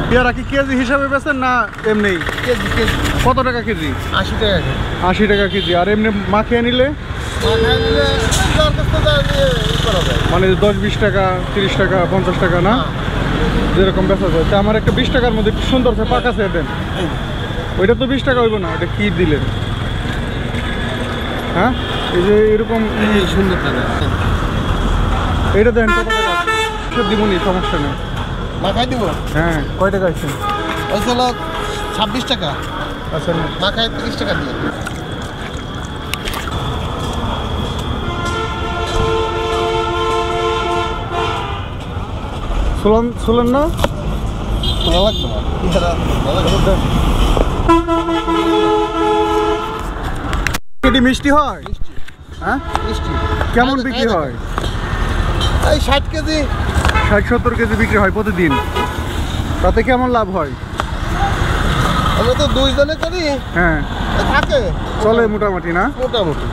পেয়ারা কি কেজি হিসাবে বেচেন না এমনি? KG KG. কত টাকা কেজি? 80 টাকা কেজি। 80 টাকা কেজি। আর এমনি মাখিয়ে নিলে? মাখায় নিলে মানে 10-20 টাকা, 30 টাকা, 50 টাকা না, যেরকম বেচা যায়। তা আমার একটা 20 টাকার মধ্যে একটু সুন্দর আছে পাকা আছে দেন। ওইটা তো 20 টাকা হইব না, ওইটা কি দিলেন? হ্যাঁ, এই যে এরকম সুন্দর টাকা। এইটা দেন কত টাকা? সব দিবনি, সমস্যা নেই। মাখায় দিব? হ্যাঁ, কয় টাকা আছে? ওই হলো 26 টাকা। আচ্ছা, মাখায় 30 টাকা দিয়ে। শুনলেন না? শোনা লাগতো না। এটি মিষ্টি হয়? হ্যাঁ, মিষ্টি কেমন বিক্রি হয়? এই 60 কেজি 60-70 কেজি বিক্রি হয় প্রতিদিন। তাতে কেমন লাভ হয়? আমরা তো 2 জনে করি। হ্যাঁ, থাকে চলে মোটামুটি না? মোটামুটি।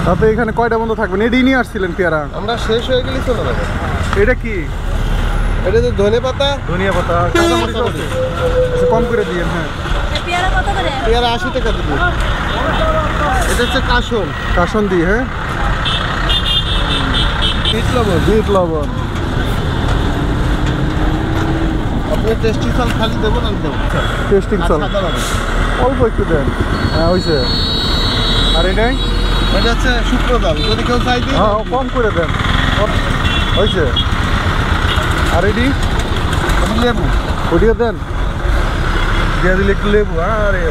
তাতে এখানে কয়টা বন্ধ থাকবেন? এটাই নিয়ে আসছিলেন পেয়ারা? আমরা শেষ হয়ে গেলে চলে যাবে। এটা কি? এটা যে ধনে পাতা, ধনিয়া পাতা, কাঁচামরিচ আছে। আচ্ছা, কম করে দিয়েন। হ্যাঁ, পেয়ারা কত করে? পেয়ারা 80 টাকা দিবি। এটা হচ্ছে কাশন। কাসন দিই। হ্যাঁ, বিট লবণ। বিট লবণ। আপনি টেস্টি চাল খালি দেবো না দেবো? টেস্টিং চাল সাদা লবণ। অল্প একটু দেন। হ্যাঁ, হয়েছে। আর এটাই? এটা হচ্ছে শুকনো ডাল, যদি কেউ চাই দিই। হ্যাঁ, কম করে দেন। হয়েছে। আর এটি? লেবু। ওটিও দেন, দিয়ে দিলে একটু লেবু। আরে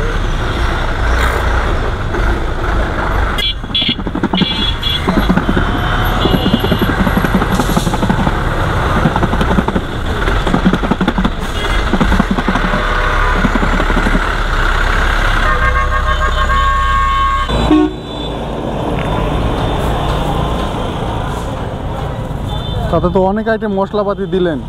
তাতে তো অনেক আইটেম মশলাপাতি দিলেন।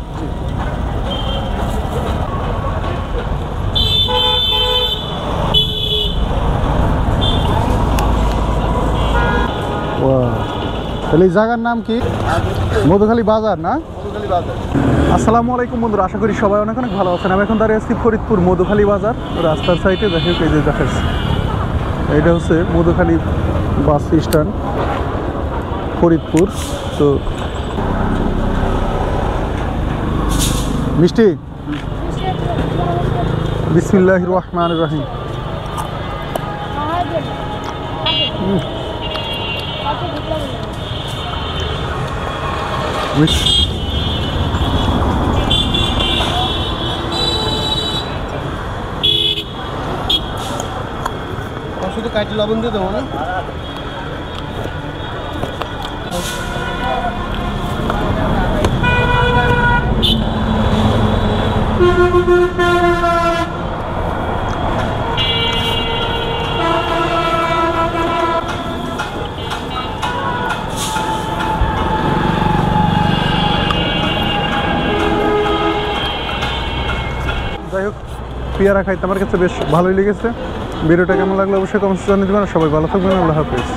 তাহলে এই জায়গার নাম কি? মধুখালী বাজার না? মধুখালী বাজার। আসসালামু আলাইকুম বন্ধুরা, আশা করি সবাই অনেক অনেক ভালো আছেন। আমি এখন দাঁড়িয়ে আছি ফরিদপুর মধুখালী বাজার রাস্তার সাইডে। দেখে এই যে দেখাচ্ছি, এইটা হচ্ছে মধুখালী বাস স্ট্যান্ড, ফরিদপুর। তো মিষ্টি, বিসমিল্লাহির রহমানির রহিম। শুধু কাঠি লবণ দিয়ে দেবো না? যাই হোক, পেয়ারা খাইতে আমার কাছে বেশ ভালোই লেগেছে। ভিডিওটা কেমন লাগলো অবশ্যই কমেন্টে জানিয়ে দেবেন। সবাই ভালো থাকবেন। আল্লাহ হাফিজ।